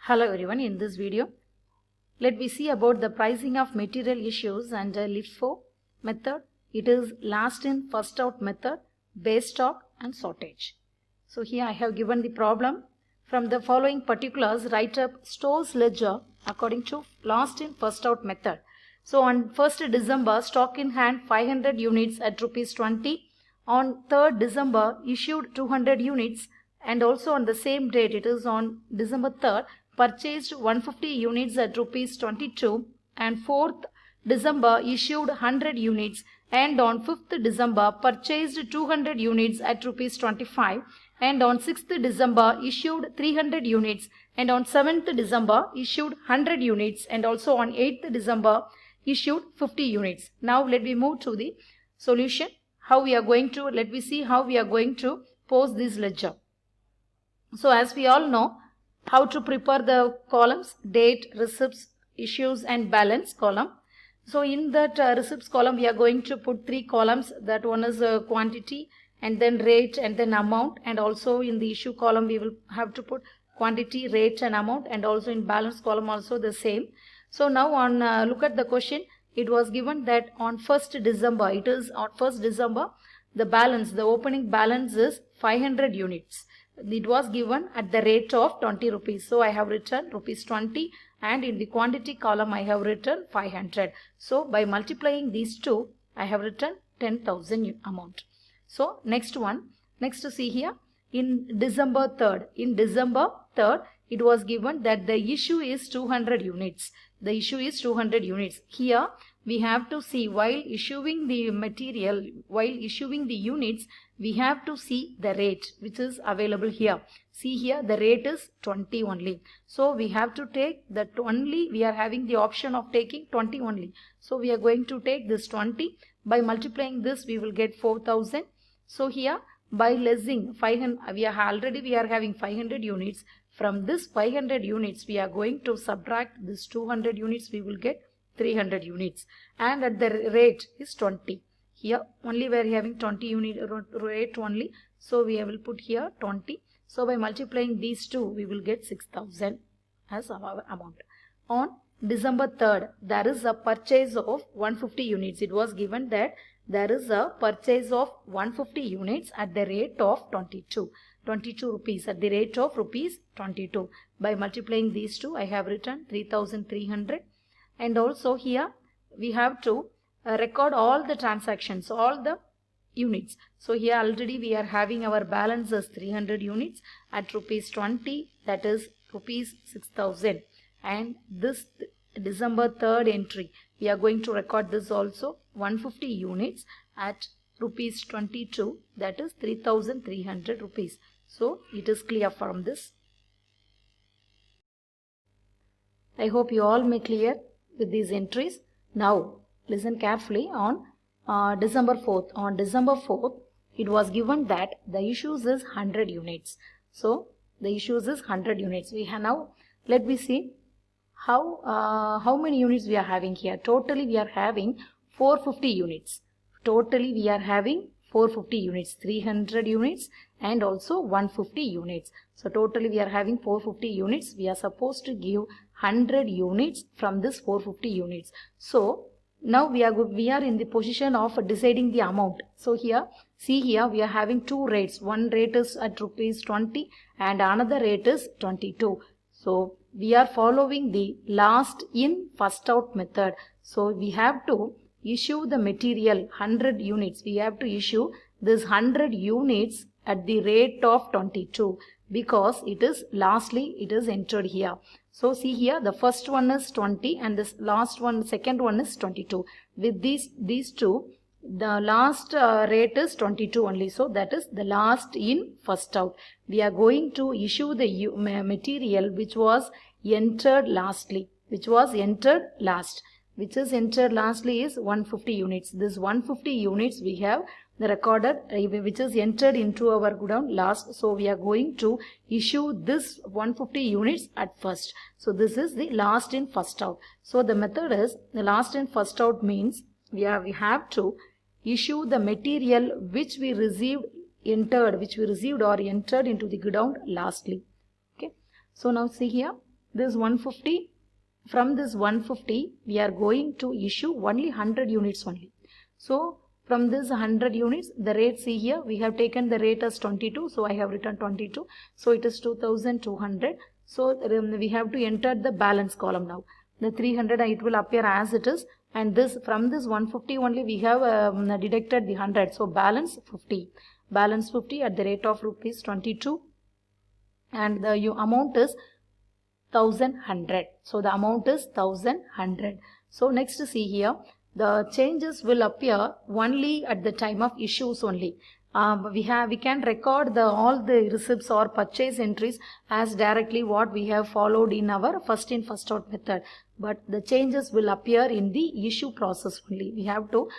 Hello everyone, in this video let me see about the pricing of material issues under LIFO method. It is last in first out method, base stock and shortage. So here I have given the problem. From the following particulars, write up store's ledger according to last in first out method. So on 1st December, stock in hand 500 units at rupees 20. On 3rd December, issued 200 units, and also on the same date, it is on December 3rd, purchased 150 units at rupees 22, and 4th December issued 100 units, and on 5th December purchased 200 units at rupees 25, and on 6th December issued 300 units, and on 7th December issued 100 units, and also on 8th December issued 50 units. Now let me move to the solution. Let me see how we are going to post this ledger. So as we all know, how to prepare the columns, date, receipts, issues and balance column. So in that receipts column, we are going to put 3 columns. That one is quantity, and then rate, and then amount. And also in the issue column, we will have to put quantity, rate and amount, and also in balance column also the same. So now on look at the question. It was given that on 1st December, it is on 1st December, the opening balance is 500 units. It was given at the rate of 20 rupees. So I have written rupees 20, and in the quantity column I have written 500. So by multiplying these two, I have written 10,000 amount. So next to see here, in December 3rd, it was given that the issue is 200 units. The issue is 200 units. Here we have to see, while issuing the material, while issuing the units, we have to see the rate which is available here. See here, the rate is 20 only. So we have to take that only. We are having the option of taking 20 only. So we are going to take this 20. By multiplying this, we will get 4,000. So here, by lessing 500, we are having 500 units. From this 500 units, we are going to subtract this 200 units. We will get 300 units, and at the rate is 20. Here only we are having 20 unit rate only, so we will put here 20. So by multiplying these two, we will get 6,000 as our amount. On December 3rd, there is a purchase of 150 units. It was given that there is a purchase of 150 units at the rate of 22 rupees, at the rate of rupees 22. By multiplying these two, I have written 3,300. And also here we have to record all the transactions, all the units. So here already we are having our balance as 300 units at rupees 20, that is rupees 6,000. And this December 3rd entry, we are going to record this also, 150 units at rupees 22, that is 3,300 rupees. So it is clear from this. I hope you all make clear with these entries. Now listen carefully. On December 4th, it was given that the issues is 100 units. So the issues is 100 units. We have now, let me see how many units we are having here. Totally we are having 450 units. Totally we are having 450 units, 300 units and also 150 units. So totally we are having 450 units. We are supposed to give 100 units from this 450 units. So now we are in the position of deciding the amount. So here, see here, we are having two rates. One rate is at rupees 20 and another rate is 22. So we are following the last in first out method. So we have to issue the material 100 units. We have to issue this 100 units at the rate of 22 because it is lastly it is entered here. So see here, the first one is 20 and this second one is 22. With these two, the last rate is 22 only. So that is the last in first out. We are going to issue the material which was entered lastly, which is entered lastly is 150 units. This 150 units we have the recorded which is entered into our godown last. So we are going to issue this 150 units at first. So this is the last in first out. So the method is the last in first out means we have to issue the material which we received or entered into the godown lastly. Okay. So now see here, this 150, from this 150 we are going to issue only 100 units only. So from this 100 units, the rate, see here, we have taken the rate as 22, so I have written 22, so it is 2200. So we have to enter the balance column now. The 300, it will appear as it is, and this, from this 150 only we have deducted the 100, so balance 50. Balance 50 at the rate of rupees 22, and the amount is 1100. So the amount is 1100. So next, see here, the changes will appear only at the time of issues only. We can record all the receipts or purchase entries as directly what we have followed in our first in first out method, but the changes will appear in the issue process only. We have to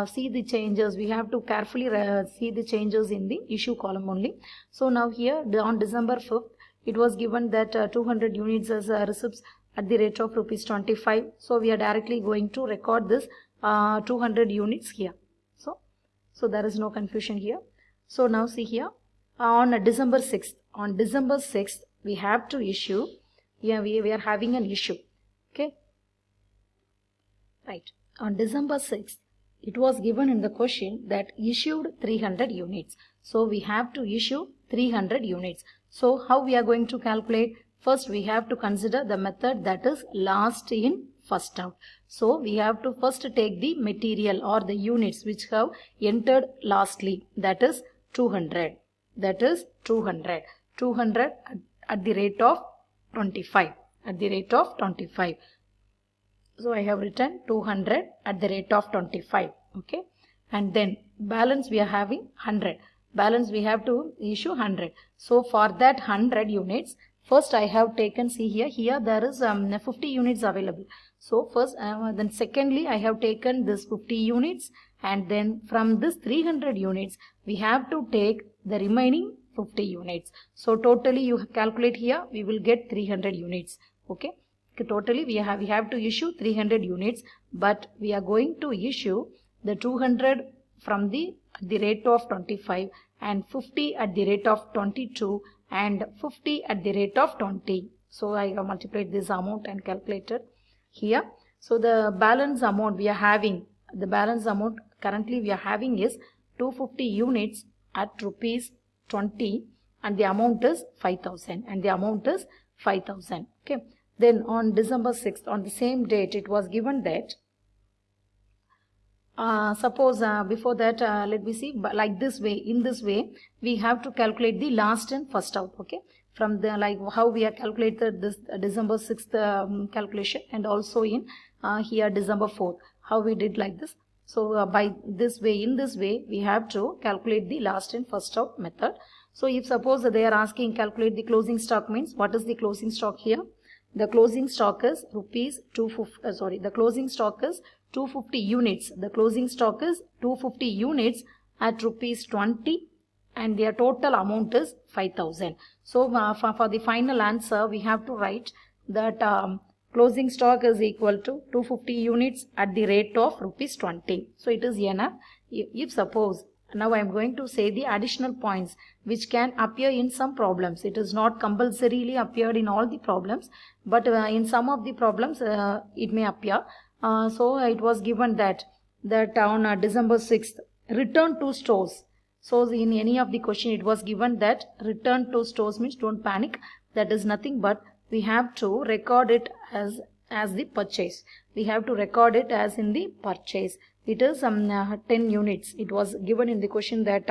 see the changes, we have to carefully see the changes in the issue column only. So now here on December 5th, it was given that 200 units as receipts at the rate of rupees 25. So we are directly going to record this 200 units here. So there is no confusion here. So now see here, on December 6th, we have to issue, here we are having an issue, okay, right. On December 6th, it was given in the question that issued 300 units. So we have to issue 300 units. So how we are going to calculate? First we have to consider the method that is last in first out. So we have to first take the material or the units which have entered lastly, that is 200. That is 200. 200 at the rate of 25. At the rate of 25. So I have written 200 at the rate of 25. Okay. And then balance we are having 100. Balance we have to issue 100. So for that 100 units, first I have taken, see here there is 50 units available. So first, then secondly I have taken this 50 units, and then from this 300 units we have to take the remaining 50 units. So totally you calculate here, we will get 300 units. Okay. Totally we have to issue 300 units, but we are going to issue the 200 from the rate of 25 and 50 at the rate of 22 and 50 at the rate of 20. So I have multiplied this amount and calculated here. So the balance amount we are having, the balance amount currently we are having is 250 units at rupees 20, and the amount is 5000, and the amount is 5000. Okay. Then on December 6th, on the same date, it was given that suppose before that let me see, but like this way, in this way we have to calculate the last and first out. Okay, from the like how we have calculated this December 6th calculation, and also in here December 4th, how we did like this. So by this way, in this way we have to calculate the last and first out method. So if suppose they are asking calculate the closing stock, means what is the closing stock here? The closing stock is rupees 250, the closing stock is 250 units. The closing stock is 250 units at rupees 20, and their total amount is 5000. So for the final answer, we have to write that closing stock is equal to 250 units at the rate of rupees 20. So it is enough. If suppose, now I am going to say the additional points which can appear in some problems. It is not compulsorily appeared in all the problems, but in some of the problems it may appear. So it was given that on December 6th, return to stores. So in any of the question it was given that return to stores means don't panic. That is nothing but we have to record it as the purchase. We have to record it as in the purchase. It is 10 units. It was given in the question that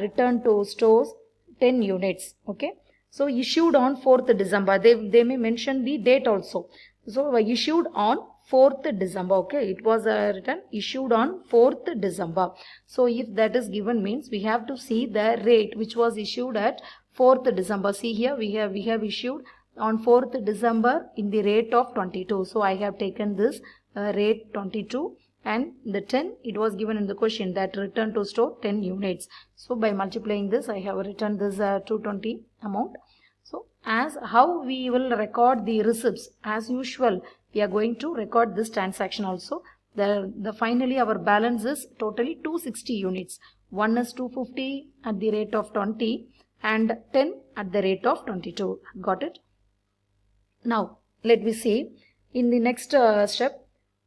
return to stores 10 units. Okay. So issued on 4th December. They may mention the date also. So issued on 4th December. Okay. It was written issued on 4th December. So if that is given, means we have to see the rate which was issued at 4th December. See here we have issued on 4th December in the rate of 22. So I have taken this rate 22. And the 10, it was given in the question that return to store 10 units. So by multiplying this, I have written this 220 amount. So as how we will record the receipts, as usual, we are going to record this transaction also. The finally our balance is totally 260 units. One is 250 at the rate of 20 and 10 at the rate of 22. Got it? Now let me see in the next step.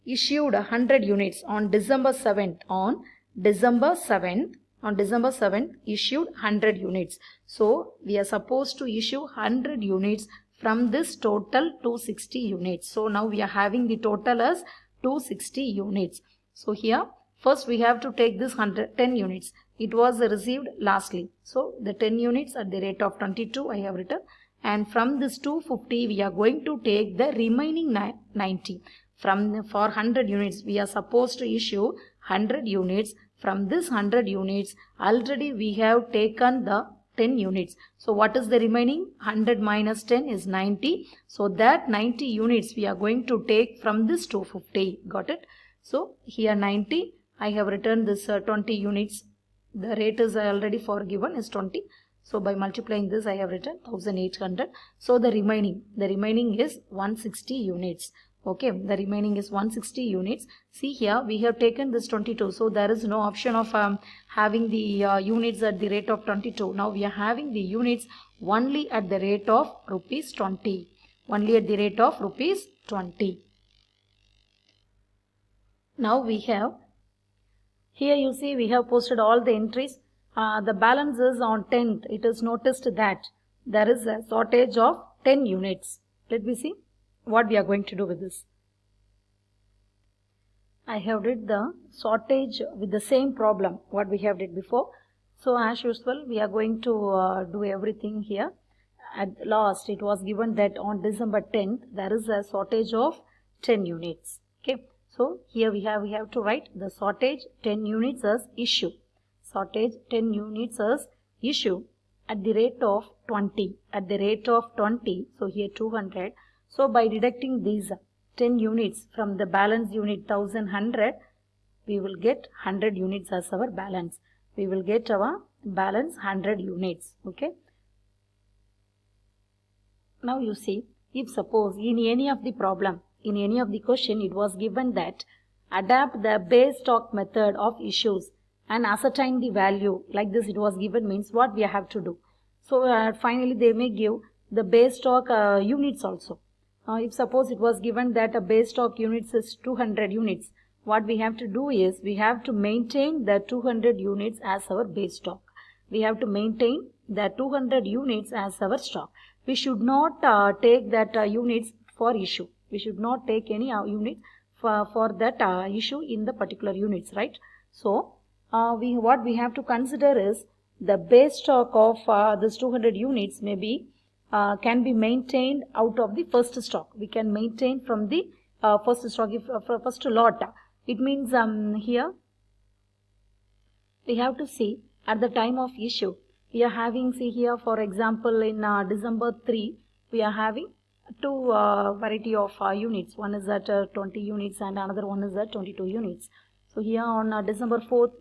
Issued 100 units on December 7th. On December 7th issued 100 units. So we are supposed to issue 100 units from this total 260 units. So now we are having the total as 260 units. So here first we have to take this 10 units. It was received lastly. So the 10 units at the rate of 22 I have written. And from this 250 we are going to take the remaining 90. For 100 units we are supposed to issue 100 units. From this 100 units already we have taken the 10 units. So what is the remaining? 100 minus 10 is 90. So that 90 units we are going to take from this 250. Got it? So here 90 I have written this 20 units. The rate is already given is 20. So by multiplying this I have written 1800. So the remaining is 160 units. Okay, the remaining is 160 units. See here we have taken this 22. So there is no option of having the units at the rate of 22. Now we are having the units only at the rate of rupees 20. Only at the rate of rupees 20. Now we have, here you see we have posted all the entries. The balance is on 10th. It is noticed that there is a shortage of 10 units. Let me see what we are going to do with this. I have did the shortage with the same problem what we have did before. So as usual we are going to do everything here. At last it was given that on December 10th there is a shortage of 10 units. Okay. So here we have to write the shortage 10 units as issue. Shortage 10 units as issue at the rate of 20. At the rate of 20. So here 200. So by deducting these 10 units from the balance unit 1100, we will get 100 units as our balance. We will get our balance 100 units. Okay. Now you see, if suppose in any of the problem, in any of the question it was given that adapt the base stock method of issues and ascertain the value, like this it was given, means what we have to do. So finally they may give the base stock units also. If suppose it was given that a base stock units is 200 units, what we have to do is we have to maintain the 200 units as our base stock. We have to maintain the 200 units as our stock. We should not take that units for issue. We should not take any unit for that issue in the particular units, right? So what we have to consider is the base stock of this 200 units may be can be maintained out of the first stock. We can maintain from the first stock, if first lot. It means here we have to see at the time of issue. We are having, see here for example in December 3, we are having two variety of units. One is at 20 units and another one is at 22 units. So here on December 4th,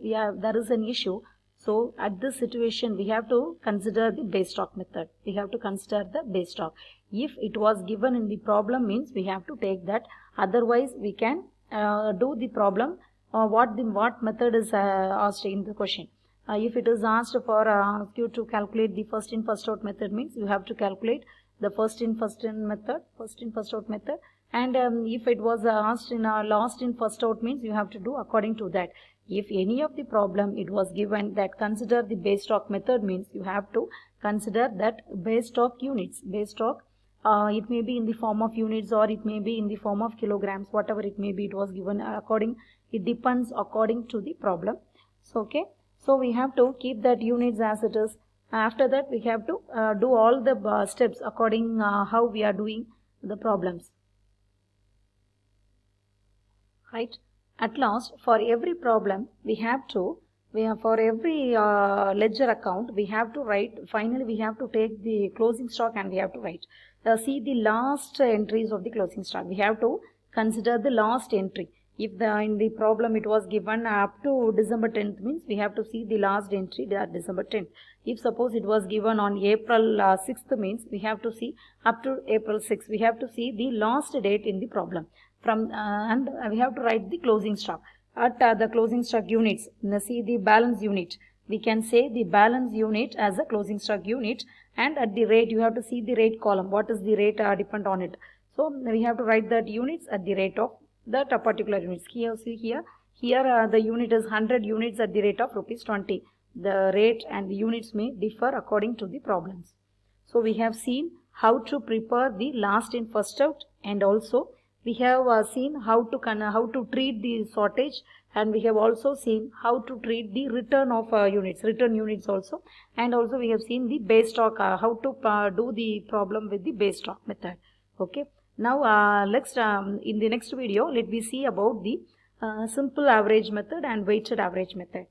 there is an issue. So at this situation, we have to consider the base stock method. We have to consider the base stock. If it was given in the problem, means we have to take that. Otherwise, we can do the problem. What method is asked in the question. If it is asked for you to calculate the first in first out method, means you have to calculate the first in first out method. And if it was asked in last in first out, means you have to do according to that. If any of the problem it was given that consider the base stock method, means you have to consider that base stock units. Base stock, it may be in the form of units or it may be in the form of kilograms, whatever it may be, it was given according, it depends according to the problem. So okay, so we have to keep that units as it is. After that we have to do all the steps according how we are doing the problems, right? At last, for every problem for every ledger account we have to write, finally we have to take the closing stock and we have to write. See the last entries of the closing stock. We have to consider the last entry. If in the problem it was given up to December 10th, means we have to see the last entry, that December 10th. If suppose it was given on April 6th, means we have to see up to April 6th. We have to see the last date in the problem. And we have to write the closing stock. At the closing stock units, see the balance unit. We can say the balance unit as a closing stock unit, and at the rate you have to see the rate column. What is the rate depend on it. So we have to write that units at the rate of that particular units. Here see here the unit is 100 units at the rate of ₹20. The rate and the units may differ according to the problems. So we have seen how to prepare the last in first out, and also we have seen how to treat the shortage, and we have also seen how to treat the return of return units also, and also we have seen the base stock, how to do the problem with the base stock method. Okay, now let's in the next video let me see about the simple average method and weighted average method.